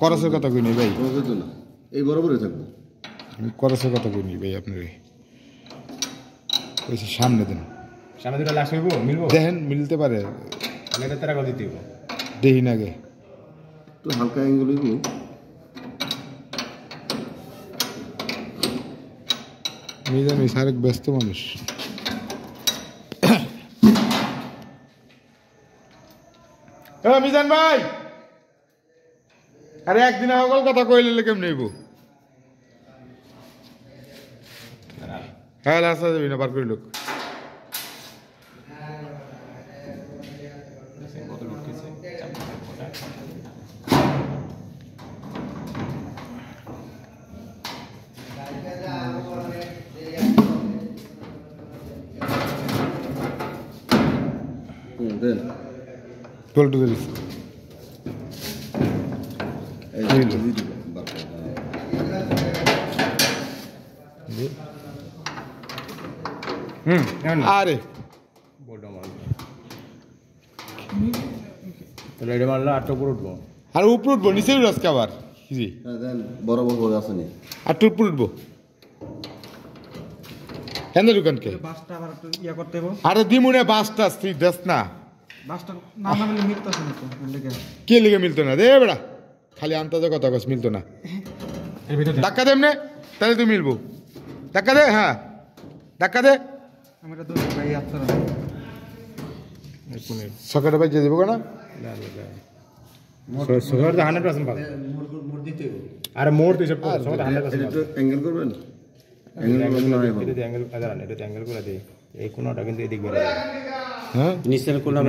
খরচের কথা কই নি ভাই, এই বরাবরই থাকবো। খরচের কথা কই নি ভাই, আপনার সামনে দেন, সামনে দুটো লাশ হইব, মিলবো দেখেন মিলতে পারে, এটা তারা কথা দিতে হইব। দেখি না আগে একটু হালকা অ্যাঙ্গেল হইব। মিজান সারেক ব্যস্ত মানুষ। মিজান ভাই, আরে একদিন সকল কথা কইলে কেমন নেইব? হ্যাঁ লাস্ট যাবি না, বার করি লোক। টলটু দিস আরে বড় মাল তাহলে এটা মারলে আটটা উপর উঠবো, আর উপর উঠবো, নিচে আজকে আবার জি বরাবর করে আসেনি, আর উপর উঠবো। কেন দোকানকে আরে দিমুনে বাসটা তুই দেখ না, কে লিগে মিলতো না রে বেড়া, খালি আন্তাজে কথা কস, মিলতো না। ধাক্কা দে এমনি, তাহলে তুই মিলবো। ধাক্কা দে, হ্যাঁ ধাক্কা দে, সকেটে ভাই যে দেবো কেন? আরে মোড় তো হিসাব করো, সবাই 100% অ্যাঙ্গেল করবেন, অ্যাঙ্গেল করে দিই। এই কোণাটা কিন্তু এদিক বেড়ে যাবে, হ্যাঁ নিচের কোণা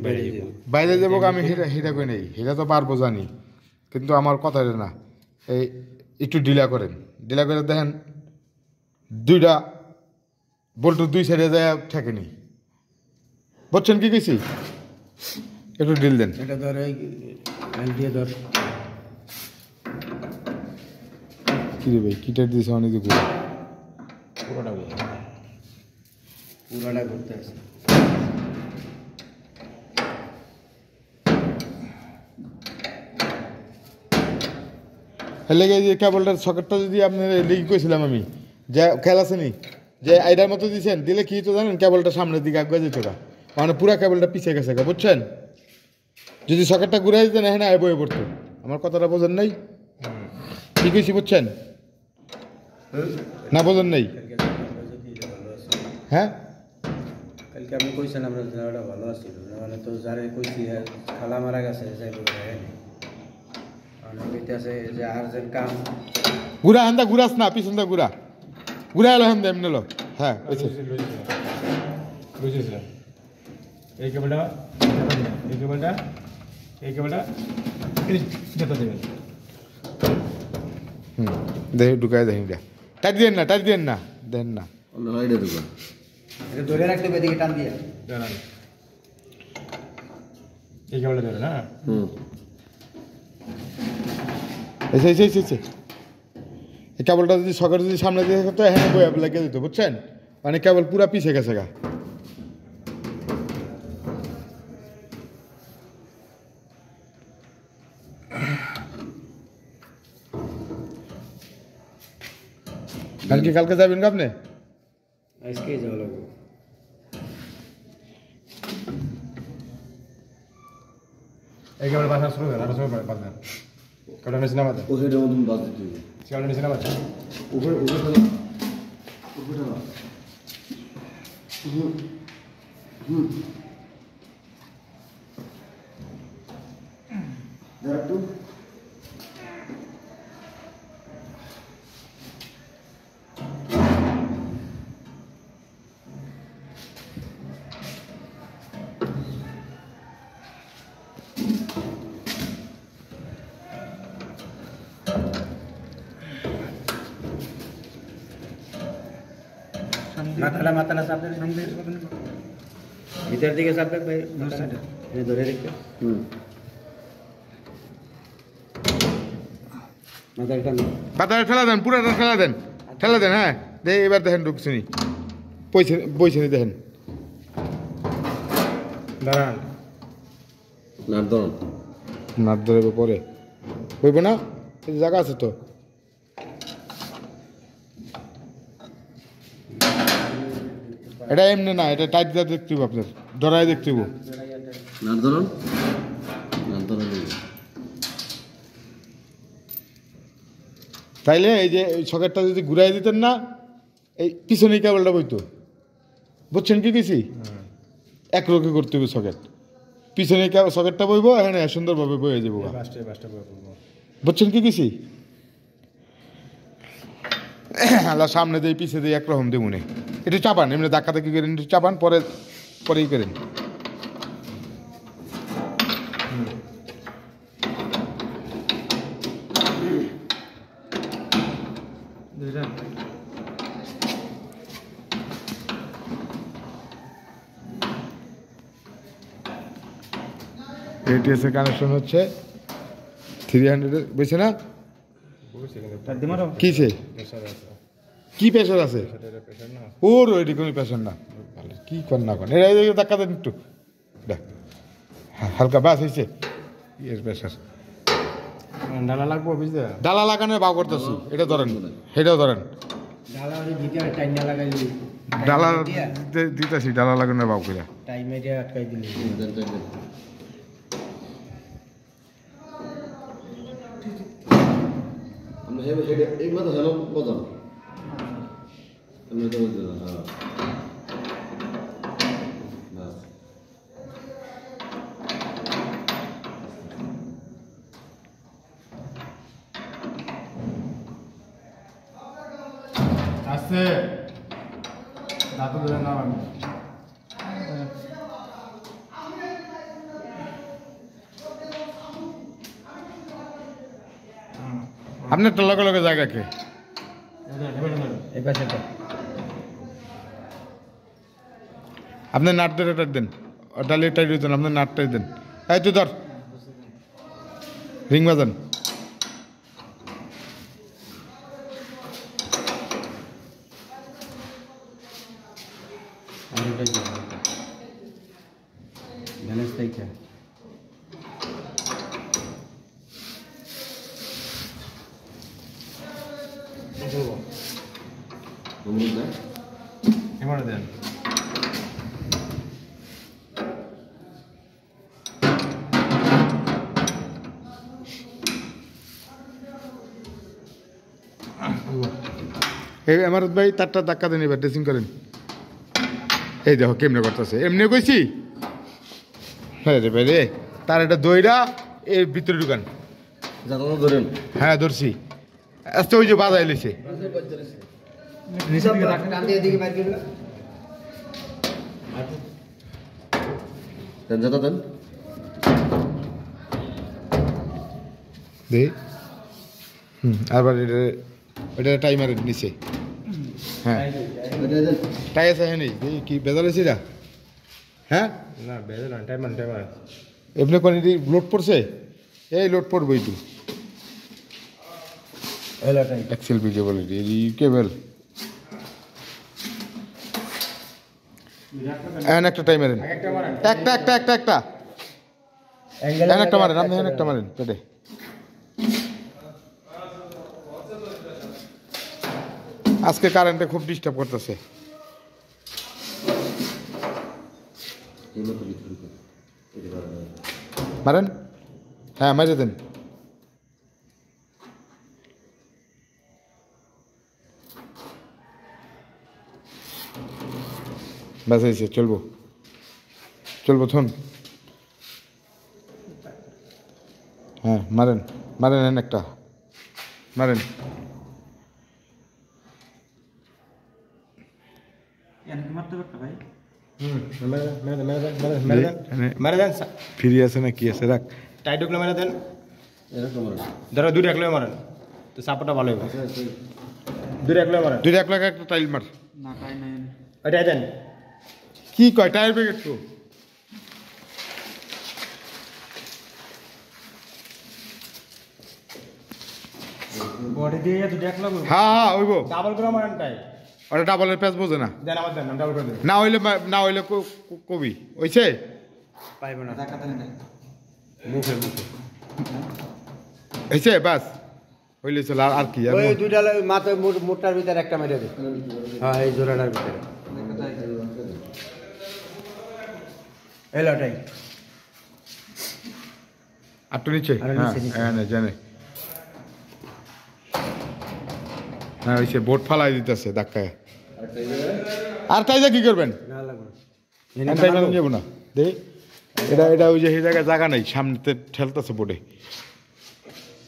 বেড়ে যাবে, বাইরে যাবো। আমি হিরা কই নেই, হিরা তো পারবো জানি, কিন্তু আমার কথা না, এই একটু ডিলা করেন, ডিলা করে দেখেন দুইটা বল্টু দুই সাইডে যায় ঠেকে নেই, বুঝছেন কি গেছি? একটু ডিল দেন। এটা ধর এই দিয়ে ধর, কি রে ভাই, কিটার দিয়েছে অনেক দিকে পুরোটা ঘুরতে আছে। লেগে যে কেবলটার সকেটটা যদি আপনার লেগে কইছিলাম আমি, যে খেয়াল আছে নি, যে আইডার মতো দিয়েছেন, দিলে কি তো জানেন, কেবলটা সামনের দিকে আগে যেত না, মানে পুরা কেবলটা পিছিয়ে গেছে, বুঝছেন? যদি সকেটটা ঘুরে দিতেন এখানে আয় বয়ে পড়তো। আমার কথাটা বোঝেন নাই? কি কইছি বুঝছেন না? বোঝেন নাই? হ্যাঁ কালকে আপনি কইছেন আমরা জায়গাটা ভালো আছিল, মানে তো যারে কইছি খালা মারা গেছে আছে যে আর যে কাম ঘুরা হান্দা ঘুরাস না, পিছন দা ঘুরা ঘুরা এলো হান্দা এমনি লো। হ্যাঁ বুঝেছিলাম। এই কেবলটা এই কেবলটা এই কেবলটা যেতে দেবেন। দেখি ঢুকাই দেখি, টাইট দেন না, টাইট দেন না, দেন না, এটা ধরে রাখতে হবে, এদিকে টান দিয়ে দাঁড়ান। এই কেবলটা ধরে না, এই কেবলটা যদি সকেট যদি সামনে দিয়ে থাকতো এখানে বই লাগিয়ে দিত, বুঝছেন? মানে কেবল পুরা পিছিয়ে গেছে গা। কালকে যাবেন আপনি? আজকেই যাওয়া লাগবে। এই কেবল বাসা শুরু হয়, আরো সময় বাঁধবেন। কেবলটা নিচে নামাতে, ওহের মতন বাজ দিতে হবে, কেবলটা নিচে নামাতে, উপরে একটু মাথাটা চাপ দেন, ভিতর দিকে চাপ দেন ভাই, ধরে রেখে পাতাটা ঠেলা দেন, পুরাটা ঠেলা দেন, ঠেলা দেন। হ্যাঁ এবার দেখেন ঢুকছে নি, বইছে নি, দেখেন দাঁড়ান, নাট ধরে পরে হইব না এই যে জায়গা আছে তো এটা এমনি না এটা টাইট দিয়ে দেখতে হইব আপনার ধরাই দেখতে হইব নাট ধরুন নাট ধরুন তাইলে এই যে এই সকেটটা যদি ঘুরাই দিতেন না এই পিছনে কেবলটা বইতো বুঝছেন কি কিছু এক রোগে করতে হবে সকেট পিছনে সকেটটা বইবো এখানে সুন্দরভাবে বয়ে যাবো বুঝছেন কি কিছু আল্লাহ সামনে দিয়ে পিছিয়ে দিয়ে একরকম দেবো নে একটু চাপান এমনি ধাক্কা ধাক্কি করেন একটু চাপান পরেই করেন এটিএস এর কানেকশন হচ্ছে 300 বেশি না কিসে কি প্রেশার আছে ওর ওইটি কোনো প্রেশার না কি কর না করেন এটা ধাক্কা দেন একটু দেখ হালকা বাস হয়েছে এর প্রেশার ডালা লাগবো বুঝতে ডালা লাগানোর বাউ করতেছি এটা ধরেন এটাও ধরেন ডালা ভিতরে টাইনা লাগাইলি ডালা দিতেছি ডালা লাগানোর বাউ করে টাইমে দিয়ে আটকাই দিলি আমরা এইবার তো হ্যালো বদল আমরা তো হ্যাঁ বাস আসছে দাঁত ধরে নাও আমি আপনার তো লগে লগে জায়গা কে এই পাশেটা আপনি নাট ধরে টাইট দেন ডালি টাইট দেন আপনার নাটটাই দেন এই তুই ধর রিং বাজান ব্যালেন্স থেকে অমরুদ না এমন দেন এই আমার ভাই তারটা ধাক্কা দেন এবার ড্রেসিং করেন এই দেখো কেমনে করতেছে এমনি কইছি হ্যাঁ রে ভাই রে তার এটা দইরা এর ভিতরে ঢুকান জানো ধরেন হ্যাঁ ধরছি আচ্ছা ওই যে বাজাই লইছে দেন জাতা দেন দে আবার এটা টাইমারের নিচে হ্যাঁ টাই আছে হ্যাঁ নেই কি বেজাল হয়েছি না হ্যাঁ না বেজে না টাইমান এমনি কোয়ালিটি লোড পড়ছে এই লোড পড়বো একটু এলা টাইম এক্সেল ভিডিও কোয়ালিটি এই কেবল এন একটা টাইম মারেন একটা একটা একটা একটা এন একটা মারেন আপনি এন একটা মারেন পেটে আজকে কারেন্টে খুব ডিস্টার্ব করতেছে মারেন হ্যাঁ মারে দেন বাস হয়েছে চলবো চলবো থন হ্যাঁ মারেন মারেন এন একটা মারেন ফিরি আছে না কি আছে রাখ টাইট গুলো মেরে দেন এরকম ধরো দুই রাখলে মারেন তো সাপোর্টটা ভালো হবে দুই রাখলে মারেন দুই এক লাখ একটা টাইল মার ওইটাই দেন কি কয় টায়ার প্যাকেট তো বডি দিয়ে দুই রাখলে হ্যাঁ হ্যাঁ ওইব ডাবল করে মারেন টাই ওটা ডাবলের প্যাচ বোঝে না দেন আমার দেন ডাবল করে দেন না হইলে কবি ওইছে পাইব না মুখে মুখে হয়েছে বাস হইলে চল আর কি আর ওই দুইটা মাথায় মোটার ভিতরে একটা মেরে দে হ্যাঁ এই জোড়াটার ভিতরে এলোটাই আটটু নিচে আরো হ্যাঁ নিচে, নিচে। হ্যাঁ না জানে হ্যাঁ হয়েছে বোট ফালাই দিতেছে ধাক্কায় আর তাই যা কি করবেন না লাগবে তাই মানে যাবো না দেখ এটা এটা ওই যে সেই জায়গায় জায়গা নেই সামনেতে ঠেলতেছে বোটে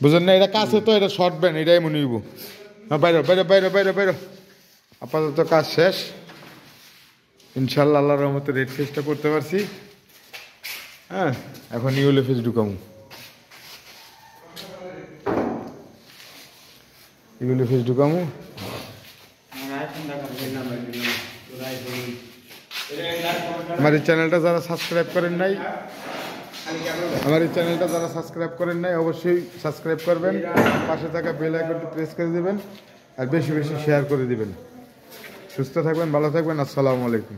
বুঝলেন না এটা কাছে তো এটা শর্ট ব্যান এটাই মনে হইব হ্যাঁ বাইরো বাইরো বাইরো বাইরো বাইরো আপাতত কাজ শেষ ইনশাল্লাহ আল্লাহর রহমতে রেড ফেসটা করতে পারছি হ্যাঁ এখন ইউলে ফেস ঢুকামু ইউলে ফেস ঢুকামু আমার এই চ্যানেলটা যারা সাবস্ক্রাইব করেন নাই অবশ্যই সাবস্ক্রাইব করবেন পাশে থাকা বেল আইকনটি প্রেস করে দিবেন আর বেশি বেশি শেয়ার করে দিবেন সুস্থ থাকবেন ভালো থাকবেন আসসালামু আলাইকুম